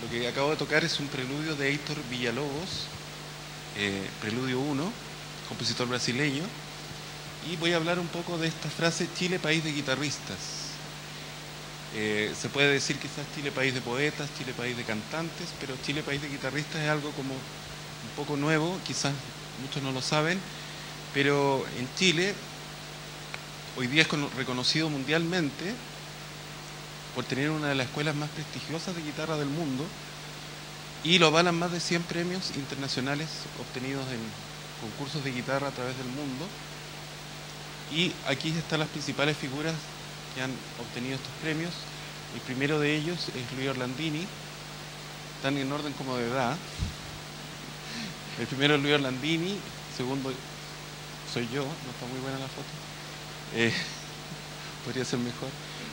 Lo que acabo de tocar es un preludio de Heitor Villa-Lobos, preludio 1, compositor brasileño, y voy a hablar un poco de esta frase Chile, país de guitarristas. Se puede decir quizás Chile, país de poetas, Chile, país de cantantes, pero Chile, país de guitarristas es algo como un poco nuevo, quizás muchos no lo saben, pero en Chile hoy día es reconocido mundialmente por tener una de las escuelas más prestigiosas de guitarra del mundo, y lo avalan más de 100 premios internacionales obtenidos en concursos de guitarra a través del mundo. Y aquí están las principales figuras que han obtenido estos premios. El primero de ellos es Luis Orlandini, están en orden como de edad. El primero es Luis Orlandini, el segundo soy yo, no está muy buena la foto. Podría ser mejor.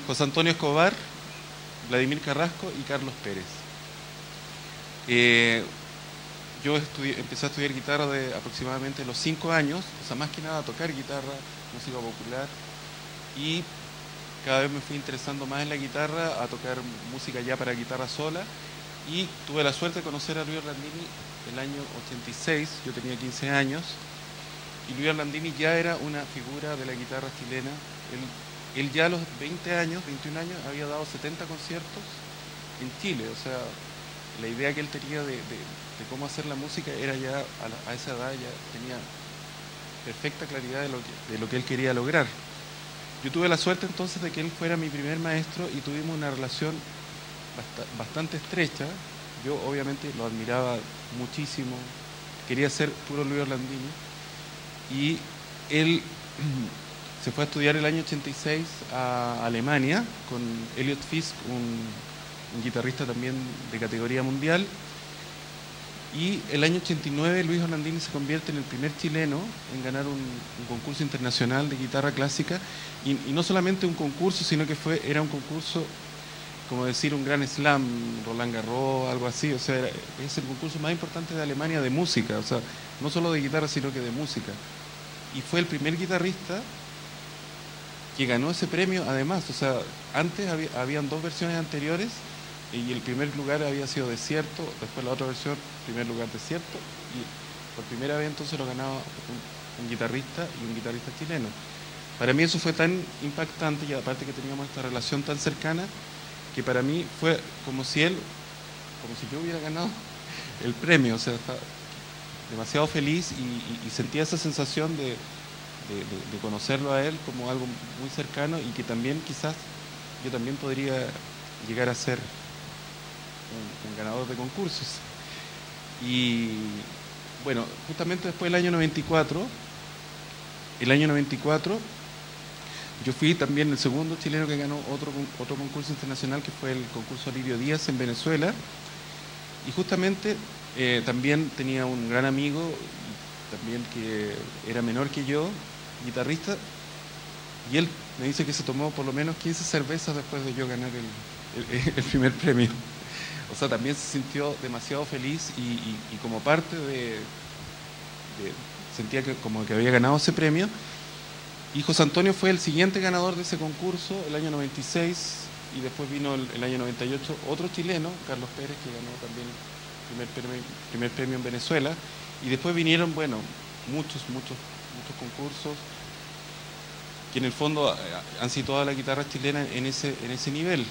José Antonio Escobar, Vladimir Carrasco y Carlos Pérez. Yo empecé a estudiar guitarra de aproximadamente los 5 años, o sea, más que nada a tocar guitarra, música popular, y cada vez me fui interesando más en la guitarra, a tocar música ya para guitarra sola, y tuve la suerte de conocer a Luis Orlandini el año 86, yo tenía 15 años, y Luis Orlandini ya era una figura de la guitarra chilena. Él ya a los 20 años, 21 años, había dado 70 conciertos en Chile, o sea, la idea que él tenía de cómo hacer la música era ya, a esa edad ya tenía perfecta claridad de lo que él quería lograr. Yo tuve la suerte entonces de que él fuera mi primer maestro y tuvimos una relación bastante estrecha. Yo obviamente lo admiraba muchísimo, quería ser puro Luis Orlandini, y él se fue a estudiar el año 86 a Alemania con Elliot Fisk, un guitarrista también de categoría mundial, y el año 89 Luis Orlandini se convierte en el primer chileno en ganar un concurso internacional de guitarra clásica, y no solamente un concurso, sino que era un concurso, como decir, un gran slam, Roland Garros, algo así, o sea, es el concurso más importante de Alemania de música, o sea, no solo de guitarra, sino que de música. Y fue el primer guitarrista que ganó ese premio, además, o sea, antes habían 2 versiones anteriores, y el primer lugar había sido Desierto, después la otra versión, primer lugar Desierto, y por primera vez entonces lo ganaba un guitarrista y un guitarrista chileno. Para mí eso fue tan impactante, y aparte que teníamos esta relación tan cercana, que para mí fue como si yo hubiera ganado el premio, o sea, estaba demasiado feliz y sentía esa sensación de conocerlo a él como algo muy cercano, y que también quizás yo también podría llegar a ser un ganador de concursos. Y bueno, justamente después del año 94, yo fui también el segundo chileno que ganó otro concurso internacional, que fue el concurso Lirio Díaz en Venezuela, y justamente también tenía un gran amigo, también que era menor que yo, guitarrista, y él me dice que se tomó por lo menos 15 cervezas después de yo ganar el primer premio. O sea, también se sintió demasiado feliz, y como parte sentía que como que había ganado ese premio. Y José Antonio fue el siguiente ganador de ese concurso, el año 96, y después vino el año 98 otro chileno, Carlos Pérez, que ganó también el primer premio en Venezuela. Y después vinieron, bueno, muchos concursos, que en el fondo han situado a la guitarra chilena en ese nivel.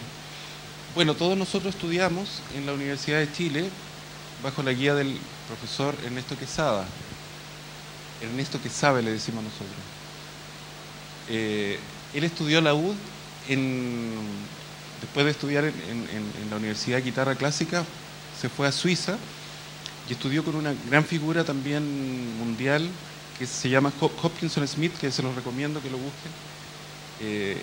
Bueno, todos nosotros estudiamos en la Universidad de Chile bajo la guía del profesor Ernesto Quesada. Ernesto Quesada le decimos nosotros. Él estudió la UD, después de estudiar en la Universidad de Guitarra Clásica, se fue a Suiza y estudió con una gran figura también mundial que se llama Hopkinson Smith, que se los recomiendo que lo busquen.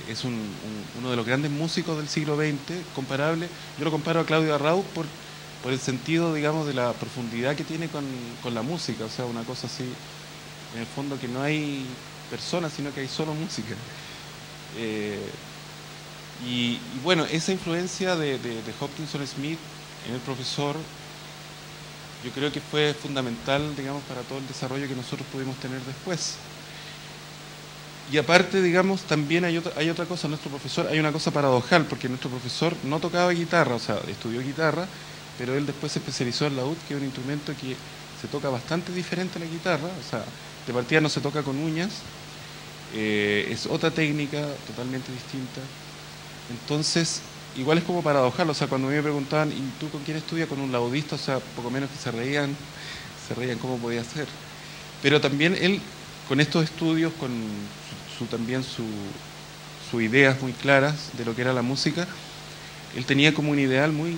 Es uno de los grandes músicos del siglo XX, comparable. Yo lo comparo a Claudio Arrau por el sentido, digamos, de la profundidad que tiene con la música, o sea, una cosa así, en el fondo, que no hay personas, sino que hay solo música. Y bueno, esa influencia de Hopkinson Smith en el profesor, yo creo que fue fundamental, digamos, para todo el desarrollo que nosotros pudimos tener después. Y aparte, digamos, también hay otra cosa, hay una cosa paradojal, porque nuestro profesor no tocaba guitarra, o sea, estudió guitarra, pero él después se especializó en laúd, que es un instrumento que se toca bastante diferente a la guitarra, o sea, de partida no se toca con uñas, es otra técnica totalmente distinta. Entonces, igual es como paradojal, o sea, cuando me preguntaban, ¿y tú con quién estudias? Con un laudista, o sea, poco menos que se reían cómo podía ser. Pero también él, con estos estudios, con también sus ideas muy claras de lo que era la música, él tenía como un ideal muy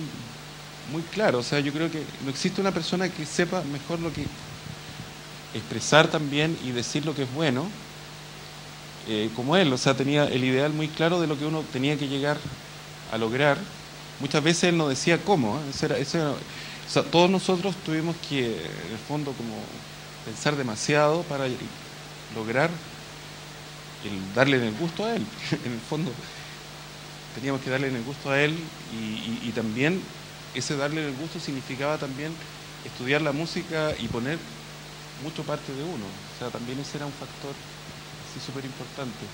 claro. O sea, yo creo que no existe una persona que sepa mejor lo que expresar también y decir lo que es bueno, como él. O sea, tenía el ideal muy claro de lo que uno tenía que llegar a lograr. Muchas veces él no decía cómo, O sea, todos nosotros tuvimos que, en el fondo, como pensar demasiado para lograr darle en el gusto a él. En el fondo, teníamos que darle en el gusto a él y también ese darle en el gusto significaba también estudiar la música y poner mucho parte de uno. O sea, también ese era un factor así súper importante.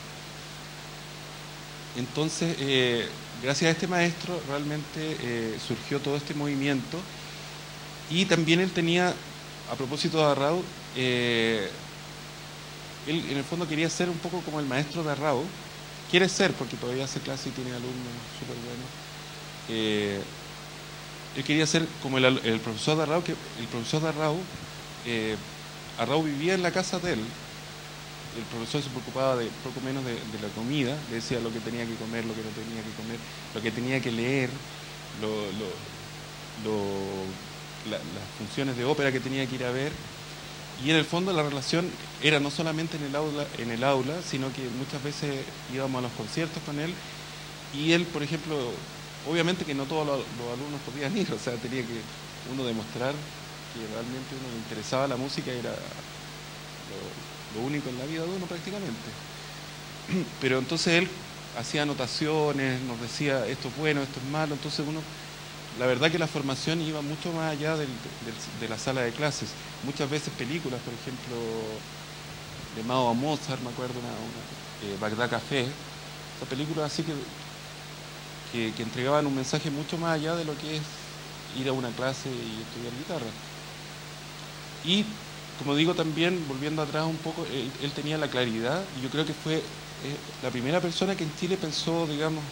Entonces, gracias a este maestro realmente surgió todo este movimiento y también él tenía, a propósito de Arrau, él en el fondo quería ser un poco como el maestro de Arrau, quiere ser porque todavía hace clase y tiene alumnos súper buenos. Él quería ser como el profesor de Arrau, que el profesor de Arrau, Arrau vivía en la casa de él. El profesor se preocupaba de poco menos de la comida, le decía lo que tenía que comer, lo que no tenía que comer, lo que tenía que leer, las funciones de ópera que tenía que ir a ver. Y en el fondo la relación era no solamente en el aula, sino que muchas veces íbamos a los conciertos con él y él, por ejemplo, obviamente que no todos los alumnos podían ir, o sea, tenía que uno demostrar que realmente uno le interesaba la música, era lo único en la vida de uno prácticamente. Pero entonces él hacía anotaciones, nos decía esto es bueno, esto es malo, entonces uno, la verdad que la formación iba mucho más allá de la sala de clases. Muchas veces películas, por ejemplo, de Mao a Mozart, me acuerdo, Bagdad Café, esas películas así que entregaban un mensaje mucho más allá de lo que es ir a una clase y estudiar guitarra. Y como digo también, volviendo atrás un poco, él tenía la claridad y yo creo que fue la primera persona que en Chile pensó, digamos,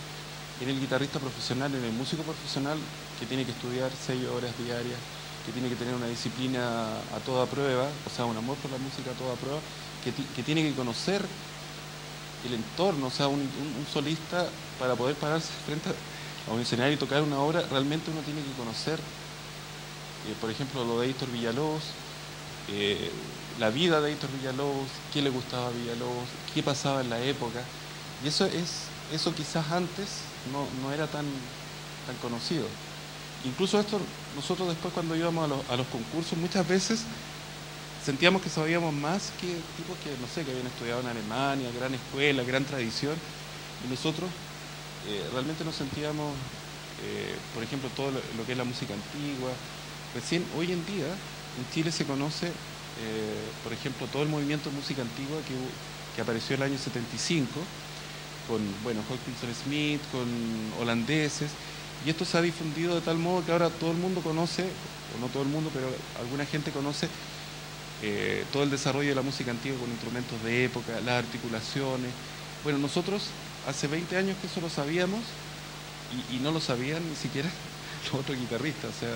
en el guitarrista profesional, en el músico profesional que tiene que estudiar 6 horas diarias, que tiene que tener una disciplina a toda prueba, o sea, un amor por la música a toda prueba, que tiene que conocer el entorno, o sea, un solista para poder pararse frente a un escenario y tocar una obra, realmente uno tiene que conocer, por ejemplo, lo de Héctor Villalobos, la vida de Héctor Villalobos, qué le gustaba a Villalobos, qué pasaba en la época, y eso quizás antes no era tan conocido. Incluso esto, nosotros después cuando íbamos a los concursos, muchas veces sentíamos que sabíamos más que tipos que, no sé, que habían estudiado en Alemania, gran escuela, gran tradición, y nosotros realmente nos sentíamos, por ejemplo, todo lo que es la música antigua. Recién hoy en día en Chile se conoce, por ejemplo, todo el movimiento de música antigua que apareció el año 75, con, bueno, Hawkinson Smith, con holandeses, y esto se ha difundido de tal modo que ahora todo el mundo conoce, o no todo el mundo, pero alguna gente conoce todo el desarrollo de la música antigua con instrumentos de época, las articulaciones. Bueno, nosotros hace 20 años que eso lo sabíamos y no lo sabían ni siquiera los otros guitarristas, o sea,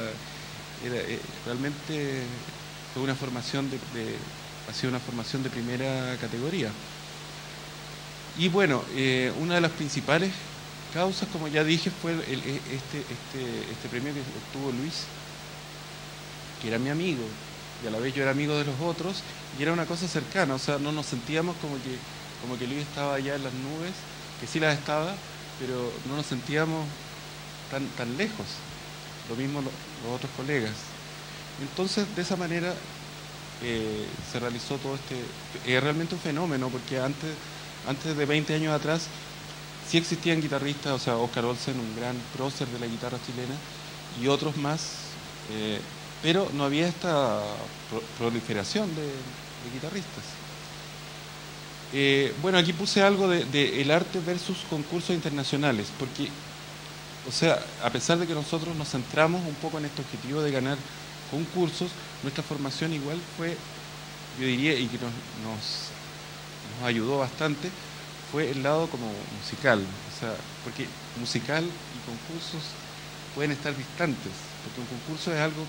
realmente fue una formación ha sido una formación de primera categoría. Y bueno, una de las principales causas, como ya dije, fue este premio que obtuvo Luis, que era mi amigo, y a la vez yo era amigo de los otros, y era una cosa cercana, o sea, no nos sentíamos como que Luis estaba allá en las nubes, que sí las estaba, pero no nos sentíamos tan lejos, lo mismo los otros colegas. Entonces, de esa manera se realizó todo realmente un fenómeno, porque antes de 20 años atrás, sí existían guitarristas, o sea, Oscar Olsen, un gran prócer de la guitarra chilena, y otros más, pero no había esta proliferación de guitarristas. Bueno, aquí puse algo de el arte versus concursos internacionales, porque, o sea, a pesar de que nosotros nos centramos un poco en este objetivo de ganar concursos, nuestra formación igual fue, yo diría, y que nos ayudó bastante, fue el lado como musical, o sea, porque musical y concursos pueden estar distantes, porque un concurso es algo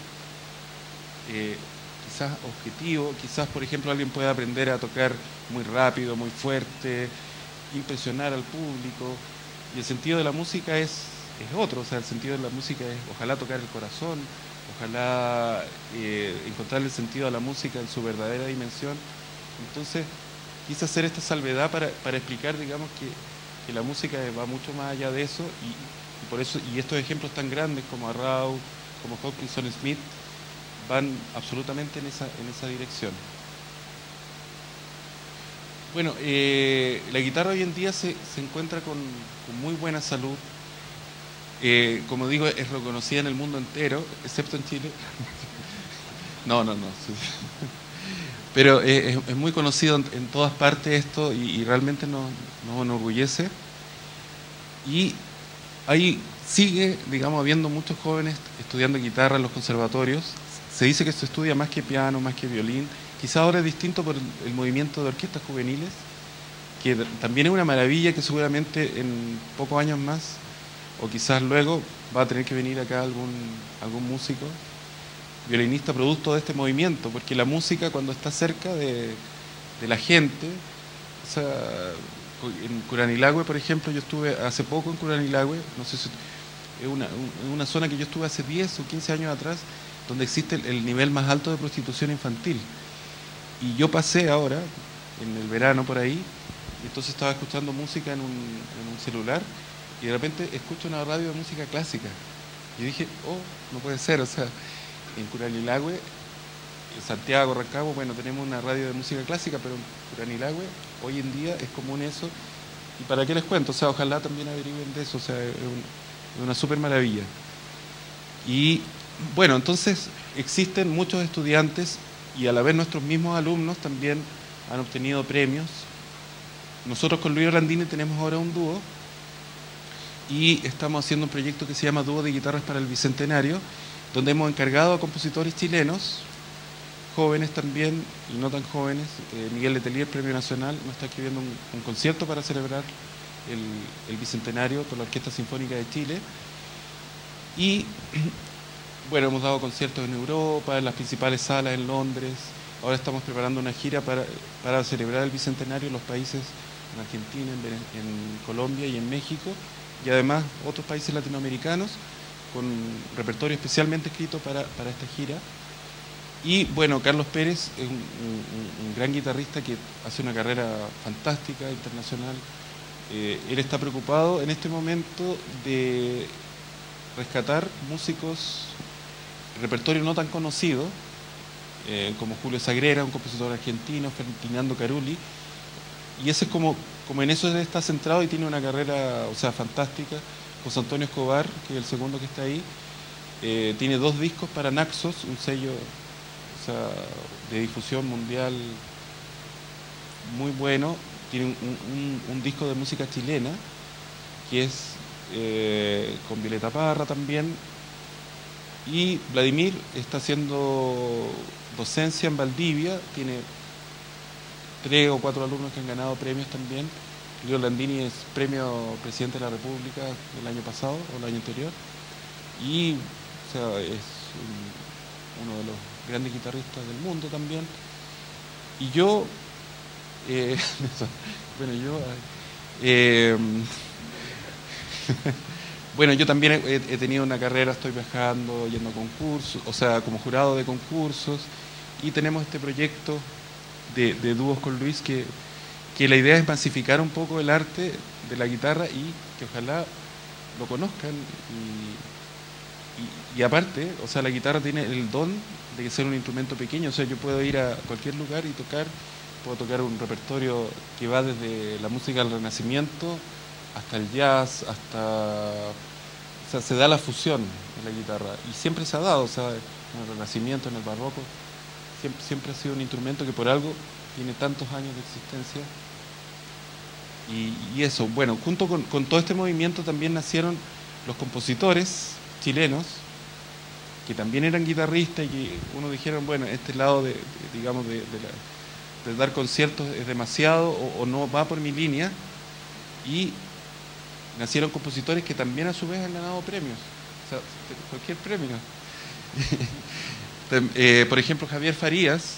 quizás objetivo, quizás por ejemplo alguien puede aprender a tocar muy rápido, muy fuerte, impresionar al público, y el sentido de la música es otro, o sea, el sentido de la música es ojalá tocar el corazón, ojalá encontrar el sentido a la música en su verdadera dimensión. Entonces quise hacer esta salvedad para explicar, digamos, que la música va mucho más allá de eso, y por eso, y estos ejemplos tan grandes como Arrau, como Hopkinson Smith van absolutamente en esa dirección. Bueno, la guitarra hoy en día se encuentra con muy buena salud. Como digo, es reconocida en el mundo entero, excepto en Chile. No. Sí. Pero es muy conocido en todas partes esto y realmente nos enorgullece. Y ahí sigue, digamos, habiendo muchos jóvenes estudiando guitarra en los conservatorios. Se dice que se estudia más que piano, más que violín. Quizá ahora es distinto por el movimiento de orquestas juveniles, que también es una maravilla, que seguramente en pocos años más, o quizás luego, va a tener que venir acá algún músico, violinista, producto de este movimiento, porque la música, cuando está cerca de la gente, o sea, en Curanilahue, por ejemplo, yo estuve hace poco en Curanilahue, no sé si es una zona que yo estuve hace 10 o 15 años atrás, donde existe el nivel más alto de prostitución infantil. Y yo pasé ahora, en el verano por ahí, y entonces estaba escuchando música en un celular, y de repente escucho una radio de música clásica. Y dije, oh, no puede ser, o sea, en Curanilahue, en Santiago, Rancagua, bueno, tenemos una radio de música clásica, pero en Curanilahue hoy en día es común eso. ¿Y para qué les cuento? O sea, ojalá también averigüen de eso, o sea, es una súper maravilla. Y bueno, entonces existen muchos estudiantes y a la vez nuestros mismos alumnos también han obtenido premios. Nosotros con Luis Orlandini tenemos ahora un dúo y estamos haciendo un proyecto que se llama Dúo de Guitarras para el Bicentenario, donde hemos encargado a compositores chilenos, jóvenes también y no tan jóvenes. Miguel Letelier, Premio Nacional, nos está escribiendo un concierto para celebrar el Bicentenario con la Orquesta Sinfónica de Chile. Y bueno, hemos dado conciertos en Europa, en las principales salas en Londres. Ahora estamos preparando una gira para celebrar el Bicentenario en los países, en Argentina, en Colombia y en México, y además otros países latinoamericanos, con repertorio especialmente escrito para esta gira. Y bueno, Carlos Pérez es un gran guitarrista que hace una carrera fantástica, internacional. Él está preocupado en este momento de rescatar músicos, repertorio no tan conocido, como Julio Sagrera, un compositor argentino, Ferdinando Carulli, y ese es como en eso él está centrado y tiene una carrera, o sea, fantástica. José Antonio Escobar, que es el segundo que está ahí, tiene 2 discos para Naxos, un sello, o sea, de difusión mundial muy bueno. Tiene un disco de música chilena, que es con Violeta Parra también. Y Vladimir está haciendo docencia en Valdivia, tiene 3 o 4 alumnos que han ganado premios también. Luis Orlandini es premio Presidente de la República el año pasado o el año anterior. Y, o sea, es uno de los grandes guitarristas del mundo también. Y yo, bueno, bueno, yo también he tenido una carrera, estoy viajando, yendo a concursos, o sea, como jurado de concursos, y tenemos este proyecto de dúos con Luis, que la idea es masificar un poco el arte de la guitarra y que ojalá lo conozcan. Y aparte, o sea, la guitarra tiene el don de ser un instrumento pequeño, o sea, yo puedo ir a cualquier lugar y puedo tocar un repertorio que va desde la música del Renacimiento hasta el jazz, o sea, se da la fusión en la guitarra, y siempre se ha dado, o sea, en el Renacimiento, en el Barroco, siempre ha sido un instrumento que por algo tiene tantos años de existencia. Y eso, bueno, junto con todo este movimiento también nacieron los compositores chilenos, que también eran guitarristas y que uno dijeron, bueno, este lado digamos, de dar conciertos es demasiado o no va por mi línea, y nacieron compositores que también a su vez han ganado premios, o sea, cualquier premio. Por ejemplo, Javier Farías,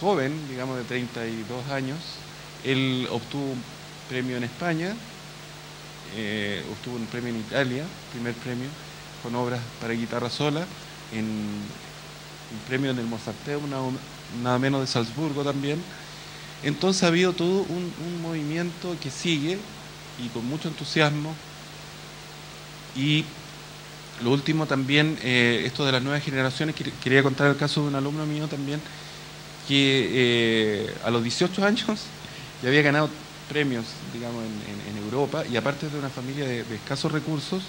joven, digamos de 32 años, él obtuvo un premio en España, obtuvo un premio en Italia, primer premio, con obras para guitarra sola, un premio en el Mozarteum, nada menos de Salzburgo también. Entonces ha habido todo un movimiento que sigue y con mucho entusiasmo, y lo último también, esto de las nuevas generaciones, quería contar el caso de un alumno mío también, que a los 18 años ya había ganado premios, digamos, en Europa, y aparte de una familia de escasos recursos.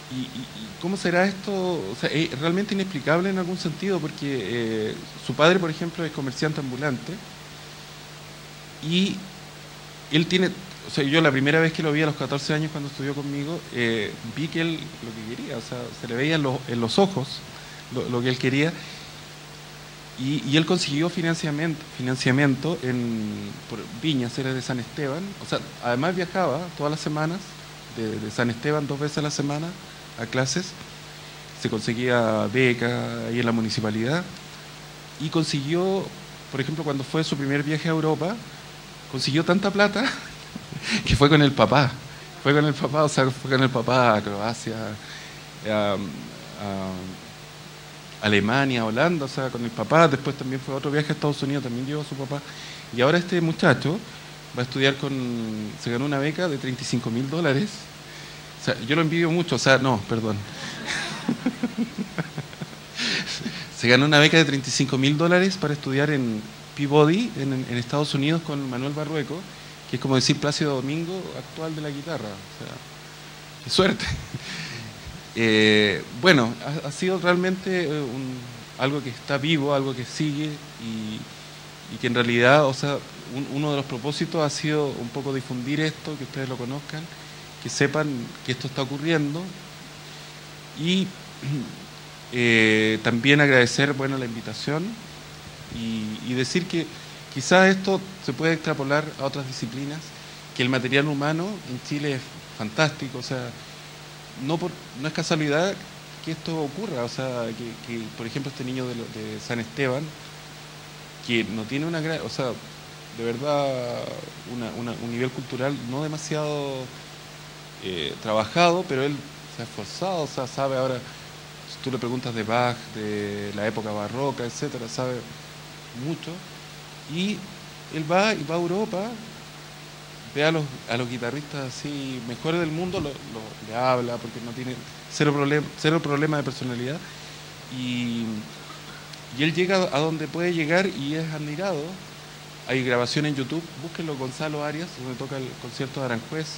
¿Y cómo será esto? O sea, es realmente inexplicable en algún sentido, porque su padre, por ejemplo, es comerciante ambulante, y él tiene, o sea, yo la primera vez que lo vi a los 14 años cuando estudió conmigo, vi que él lo que quería, o sea, se le veía en los ojos lo que él quería, y él consiguió financiamiento por Viñas, era de San Esteban, o sea, además viajaba todas las semanas de San Esteban 2 veces a la semana a clases, se conseguía beca ahí en la municipalidad, y consiguió, por ejemplo, cuando fue su primer viaje a Europa, consiguió tanta plata que fue con el papá. Fue con el papá, o sea, fue con el papá a Croacia, a Alemania, Holanda, o sea, con el papá. Después también fue a otro viaje a Estados Unidos, también llevó a su papá. Y ahora este muchacho va a estudiar se ganó una beca de $35.000. O sea, yo lo envidio mucho, o sea, no, perdón. Se ganó una beca de $35.000 para estudiar en Peabody, en Estados Unidos, con Manuel Barrueco, que es como decir Plácido Domingo actual de la guitarra. O sea, qué suerte. Bueno, ha sido realmente algo que está vivo, algo que sigue, y que en realidad, o sea, uno de los propósitos ha sido un poco difundir esto, que ustedes lo conozcan, que sepan que esto está ocurriendo, y también agradecer, bueno, la invitación, y decir que quizás esto se puede extrapolar a otras disciplinas, que el material humano en Chile es fantástico, o sea, no es casualidad que esto ocurra, o sea, que por ejemplo este niño de San Esteban, que no tiene una gran, o sea, de verdad un nivel cultural no demasiado trabajado, pero él se ha esforzado, o sea, sabe ahora, si tú le preguntas de Bach, de la época barroca, etcétera, sabe mucho, y él va a Europa, ve a los guitarristas así mejores del mundo, le habla, porque no tiene cero problema de personalidad, y él llega a donde puede llegar y es admirado. Hay grabación en YouTube, búsquenlo, Gonzalo Arias, donde toca el concierto de Aranjuez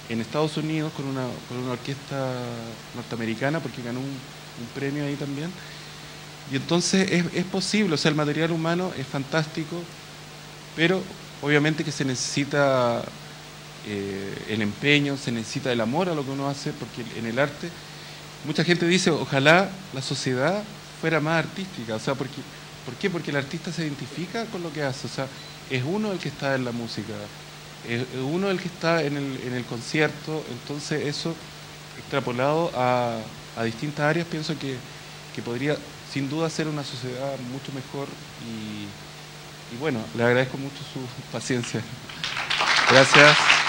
en Estados Unidos con una orquesta norteamericana, porque ganó un premio ahí también. Y entonces es posible, o sea, el material humano es fantástico, pero obviamente que se necesita el empeño, se necesita el amor a lo que uno hace, porque en el arte, mucha gente dice, ojalá la sociedad fuera más artística, o sea, ¿por qué? Porque el artista se identifica con lo que hace, o sea, es uno el que está en la música, es uno el que está en el concierto, entonces eso extrapolado a distintas áreas, pienso que podría sin duda ser una sociedad mucho mejor, y bueno, le agradezco mucho su paciencia. Gracias.